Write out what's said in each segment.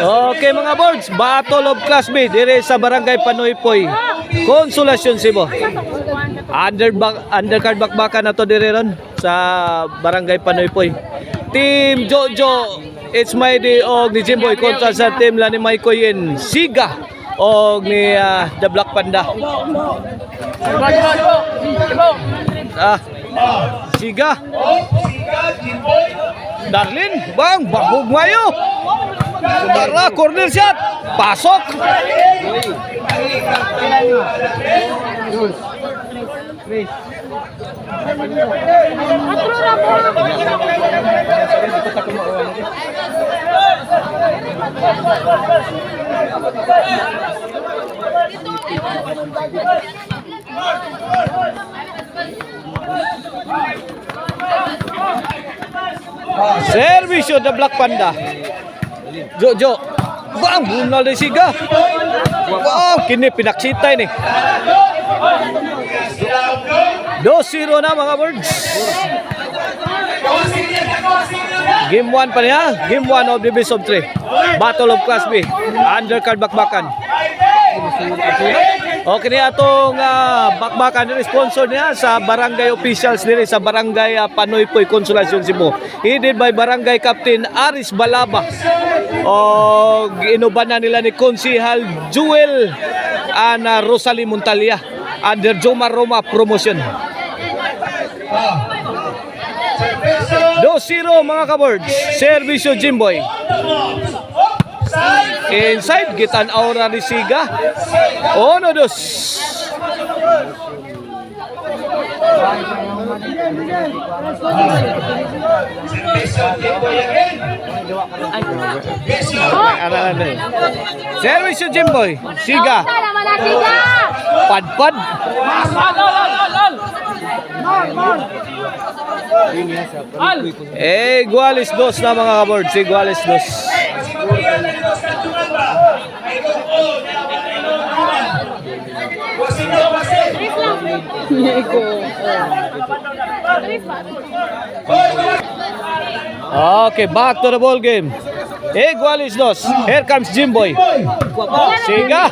Okay mga boards, Battle of Classmate dire sa Barangay Panoypoy, Consolacion, Cebu. Undercard bakbakan na to dire ron sa Barangay Panoypoy. Team Jojo, it's my day og ni Jimboy kontra sa team la ni Maikoyin Siga og ni The Black Panda. Siga. Darlin, bang bahog mayo. Bara corner shot, pasok. Servisyo The Black Panda. Jojo. Bang bunal ni Siga. Wow, kini pinaksitay ni. 2-0 na mga birds. Game 1 pa niya. Game 1 of the best of 3. Battle of Class B. Undercard bakbakan. Okay niya itong bakbakan nila, sponsor niya sa barangay officials nila sa Barangay Panoypoy, Consolacion, Cebu. Headed by Barangay Captain Aris Balaba. O inuban na nila ni Konsihal Jewel and Rosalie Montalia under Jomar Roma promotion. 2-0 mga kaboards. Servisyo Jimboy. Inside, gitan aura ni Siga. 1-2. Servisyo Jimboy. Siga. Padpad. Iguales 2 na mga kaboards. Iguales 2. Okay, back to the ball game. Iguales 2. Here comes Jimboy. Siga.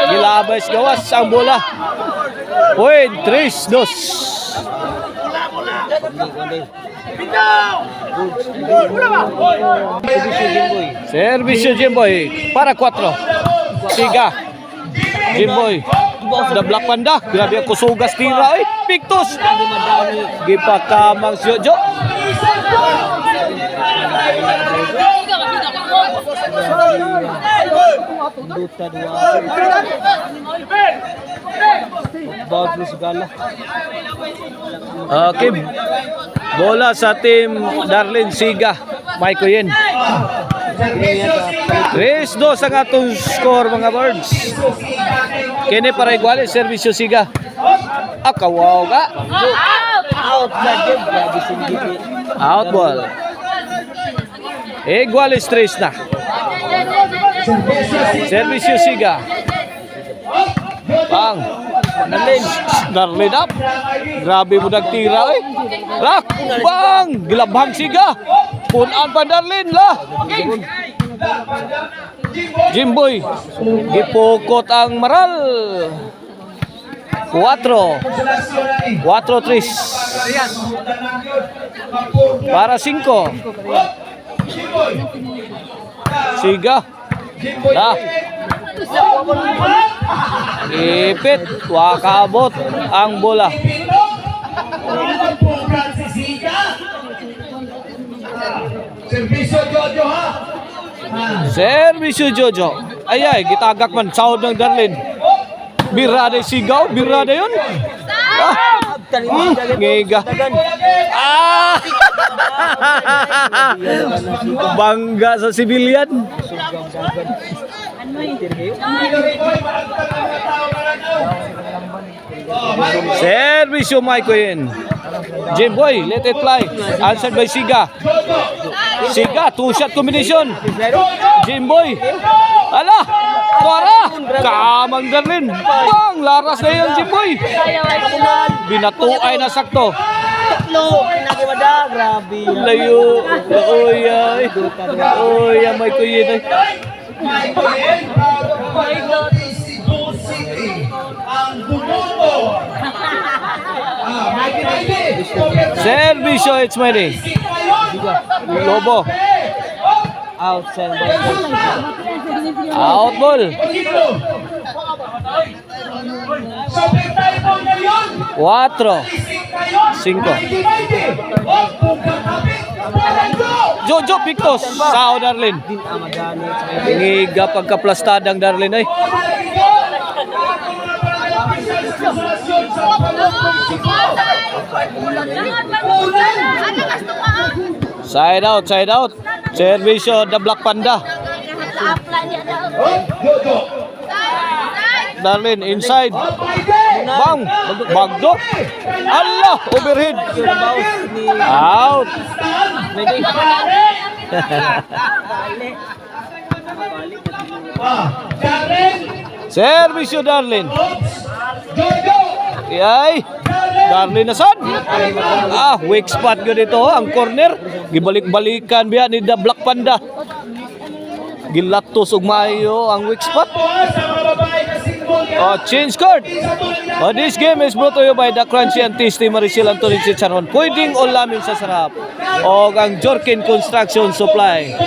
Gilabas gawas ang bola. Point 3-2. Servisyo Jimboy para 4. Siga. Jimboy. The Black Panda. Grabe ako sugas tira. Pictus. Gipakamang si Jojo. Okay. Bola sa team Darlin Siga. Maikoyin. 3-2 ang atong score mga birds. Kini para iguales, servisyo Siga. Kawaw ka. Out ball. Iguales 3 na. Servisyo Siga. Bang. Darlin up. Grabe mo nagtira eh. Rak. Bang. Gilabhang Siga. Punan pa Darlin lah. Jimboy. Gipukot ang maral. 4-3. Para 5. Siga. Dah. Ipit. Wakaabot ang bola. Servisyo Jojo. Ay, gitagak man. Sound ng Darlin. Birada sigaw. Birada yun. Ngiga. Bangga sa civilian. Servisyo Maikoyin. Jimboy, let it fly. Answered by Siga. Siga, 2-shot combination. Jimboy. Ala, Tora. Kamang Darlin. Bang, laras na yun Jimboy. Binatuay na sakto. Tatlo, pinagimada, grabe. Layo. Oy ay. Oy, may kuyin ay. May kuyin, my God, Cebu City, ang bumubo. Servisyo, it's my day. Lobo. Out, send. Out ball. Sobrang tayo po ngayon. 4. 5. Jojo Pictos. Sao Darlin. Ngiga pagkaplastadang Darlin ay. Side out, side out. Servisyo the Black Panda. Darlin inside. Bang, bagdok. Allah, overhead. Out. Servisyo Darlin. Yay. Darlin nasan. Weak spot ko dito ang corner. Gibalik-balikan biya ni the Black Panda. Gilatos ug maayo ang weak spot. Change card. This game is brought to you by the Crunchy and Tasty Maricel Antonin Chicharon. Pwedeng ulamin sa sarap. O ang Jorkin Construction Supply.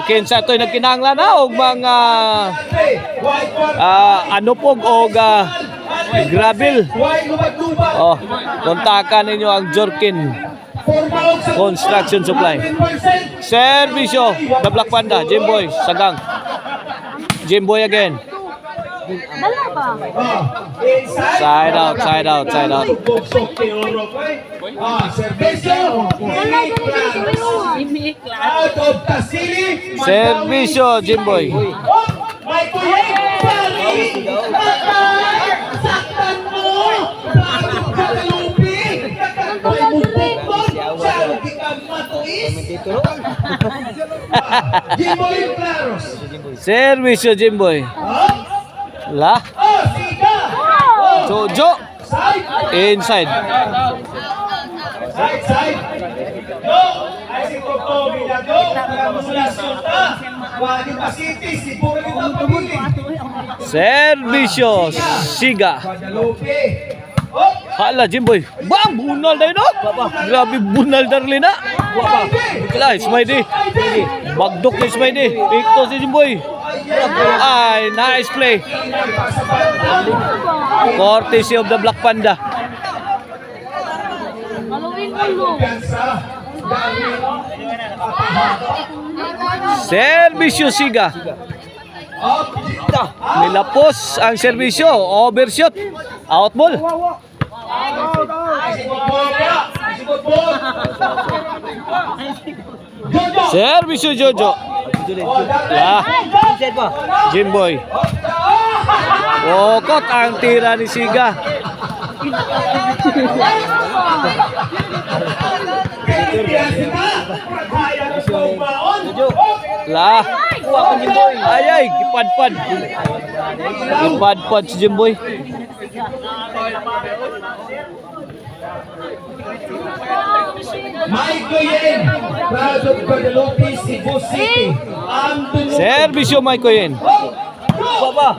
Kinsa to'y nagkinahanglan na og mga anupog o gravel. Kontakan ninyo ang Jorkin Construction Supply. Servisyo the Black Panda. Jimboy Sagang. Jimboy again. Side out, side out, side out. Servisyo Jimboy. Servisyo Jimboy. La. Jojo. Inside. Side. No. Ay si Coco Ginado. Mula Sulta. Wadi Pasiti. Cebu Servisyo Siga. Hala Jimboy. Bang bunal dai no. Grabe bunal Darlin na. Kala Ismaydi. Bagdok ni Ismaydi. Ito si Jimboy. Ay, nice play. Courtesy of the Black Panda. Servisyo Siga. Nilapos ang servisyo. Overshot. Out ball. Servisyo Jojo. Jimboy. Okot ang tira ni Siga. Lah. Ay, gipadpad. Gipadpad si Jimboy. May Kuyen, proud of Guadalupe, Cebu City. Servisyo May Kuyen.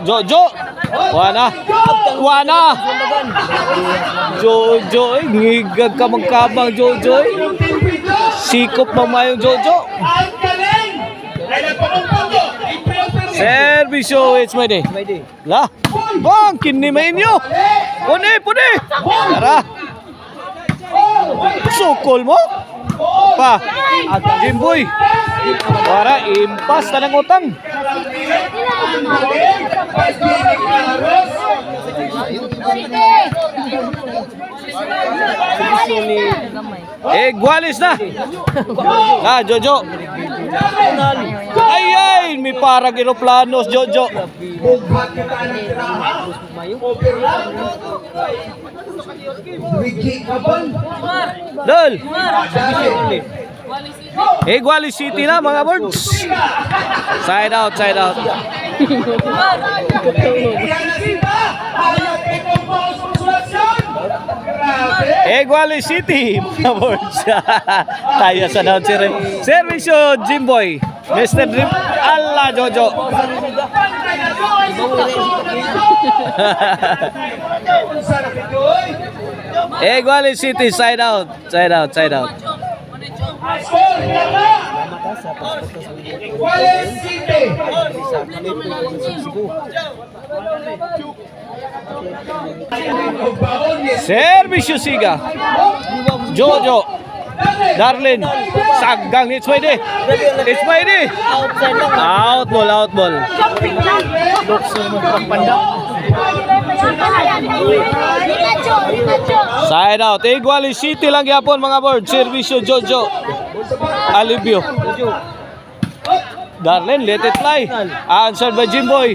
Jojo. Wana. Jojo, ngigag ka magkabang Jojo. Sikop mamayong Jojo. Servisyo, it's my day. Lah. Bang, kinimain nyo. Pune. Tara. Sukol mo. Pa. Jimboy. Para impas tanang utang. Gualis na. Jojo. Ay, may parang aeroplanos, Jojo. Dol. Gualis City na mga birds. Side out. Iguales City, mga boards. Tayo sa announcer. Servisyo, Jimboy. Mr. Dream, Allah Jojo. Iguales City, side out. Side out, side out. Iguales City. Servisyo Siga. Jojo. Darlin. Sagang. It's my day. It's my day. Out ball, out ball. Side out. Iguales City lang yapon mga board. Servisyo Jojo. Alivio. Darlin, let it fly. Answered by Jimboy.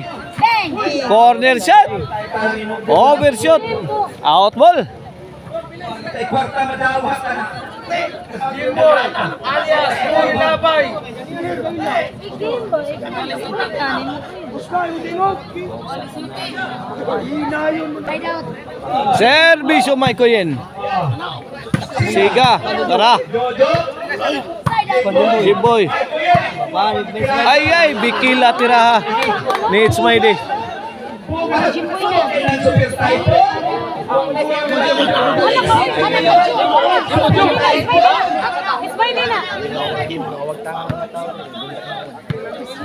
Corner shot. Overshot. Out ball. Kwarta madawat na. Servisyo Mike Yen. Siga. Tara. Jimboy. Ay, bikila tiraha. Needs my day.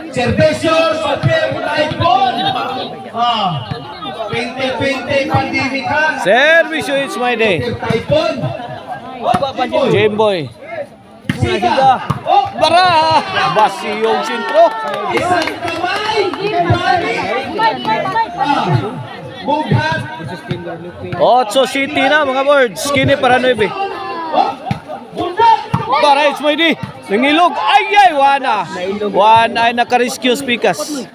Servisyo Super Typhoon. 2020 pandemic ha. Servisyo, it's my day. Typhoon. Jimboy. Siga. Bara! Basi yung sintro. Isang kamay. Mughat. 8 City na mga boards. Skinny para 9. Para it's my day. Nangilog. Ay, wana. Wana ay naka-rescue speakers.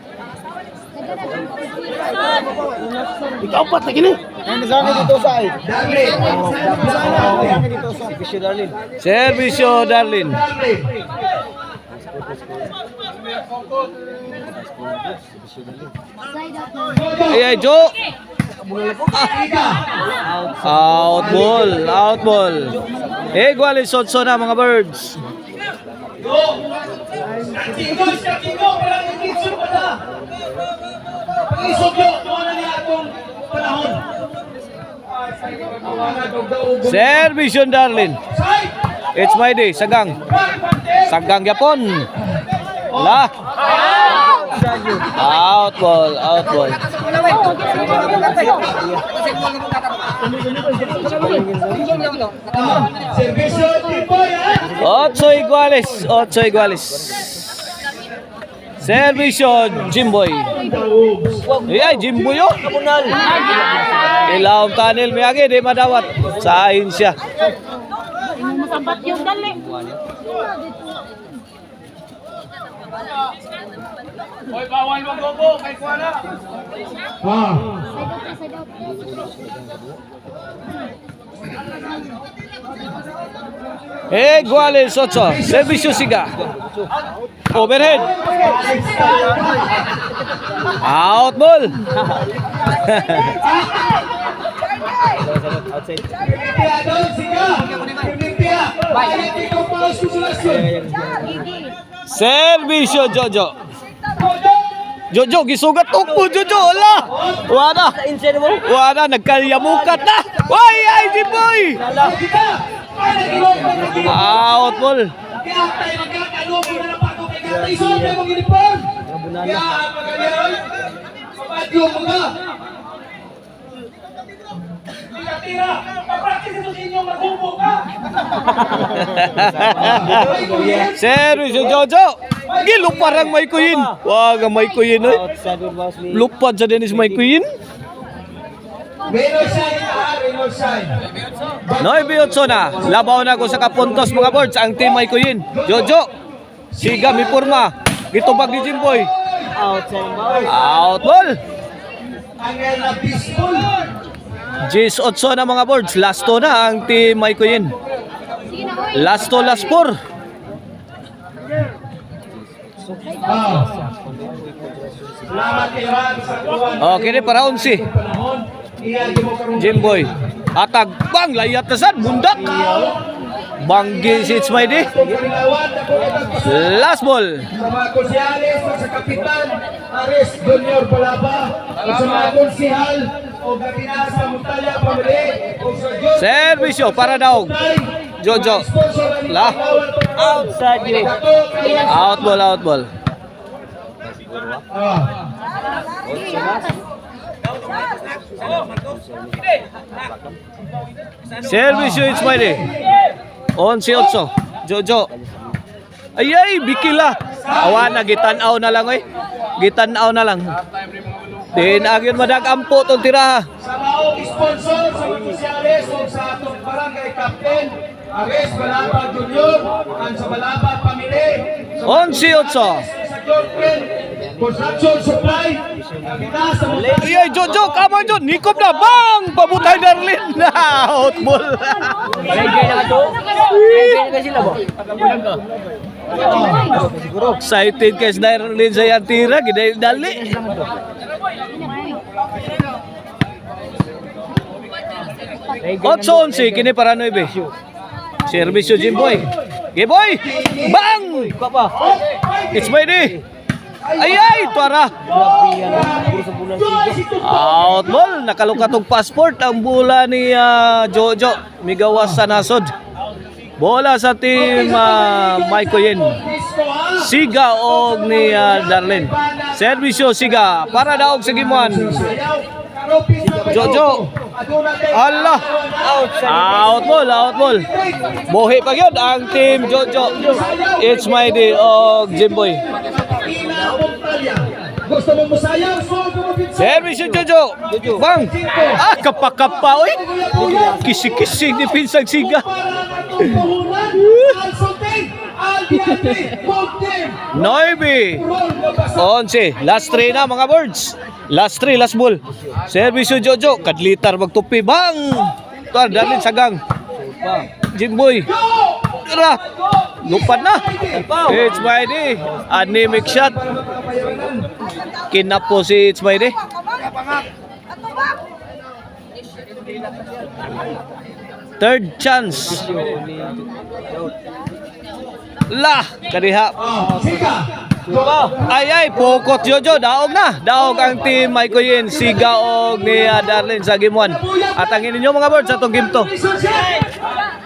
Ikaw pa, tagin eh. Dito sa ay. Servisyo Darlin. Ay, Jo. Out ball, out ball. Iguales 8 na mga birds. Katingo, parang nag-kitso pa na. Pag-isogyo, kung ano niya itong panahon. Servisyo Darlin. It's my day, sagang. Sagang yapon. La. Out ball, out ball. Servisyo, Jimboy, ha? 8 iguales, 8 iguales. Servisyo Jimboy. Ay, Jimboy yo. Ilaw tunnel may agi di madawat sa siya. Masambat yung dali. Hoy, bawal mag-gogo, kay Kuana. Iguales 8. Servisyo Siga. Overhead. Out ball. Pia doon, siga. Pia. Balik ikaw pa ang susulasyon. Servisyo Jojo. Jojo gisugat tukpo Jojo ala. Wala. Wala nagkalyamukat na. Oy ay Jimboy. Siga. Out ball. Kaya tayo magkakalubo na ng pato kay Gatay. So, may mga uniform. Kaya, magkakaroon. Papadyo mga. Tira, papractice ito sa inyong maghubo ka. Servisyo Jojo. Gilo parang may kuyin. Wag may kuyin eh. Lupad sa Dennis may kuyin. Menor sign ha, menor sign. Noy Biotso na. Labaw na ko sa kapuntos mga boards. Ang team may kuyin. Jojo. Siga mi porma. Gitubag ni Jimboy. Out ball. Ang na peaceful. Jis 8 na mga boards. Last to na ang team may kuyin. Last to last 4. Salamat Iran sa tuwan. Okay, para 11. Panahon. Iyan mo karong Jimboy. Atag bang layat na sad bundak. Banggi si Ismaili. Last ball. Sa mga konsyales, sa kapitan, Ares Junior Balaba, sa mga konsihal, o gatina sa Muntaya Pamili, o sa Diyos, Servisyo para daw. Jojo. La. Outside you. Out ball. Servisyo Ismaili. 11-8. Jojo. Ayay, bikila. Awa na, gitanaw na lang eh. Gitanaw na lang. Din agyon madagampo tong tiraha. sa maong sponsor, sa mga konsyales, o sa atong barangay captain, Ares Balaba Junior, ang sa Balaba Pamili, 11-8. sa Jordan, Construction Supply, gatina sa Muntaya. Ayay, Jojo, kama Jojo. Nikop na, bang! Pabutay Darlin. Outball. Lagay na to. Lagay na sila ba? Excited kay Darlin sa yan tira. Dali. Otso 11 kini para 9. Servisyo Jimboy. Giboy! Bang! Ismaili. Ayay, tuara. Out ball, nakalukatong passport ang bola ni Jojo. Migawas sa nasod. Bola sa team Maiko Yen. Siga og ni Darlene. Servisyo Siga para daog sa gimuan. Jojo. Allah. Out ball. Buhi pa gyud ang team Jojo. It's my day og Jimboy. Gusto mong musayang, so Servisyo Jojo. Bang. Kapakapa oy. Kisi-kisi ni pinsang Siga. Noibi. 11. Last 3 na mga birds. Last 3, last ball. Servisyo Jojo. Kadlitar magtupi. Bang. Tuar, dalin sagang. Jimboy. Tara. Lupad na. It's my day. Anemic shot. Kinap po si It's my day. Third chance. Lah, kadiha. Ay, pokot Jojo, daog na. Daog ang team Maiko Yen, Siga og ni Darlene sa game 1. At ang ninyo mga birds sa itong game 2.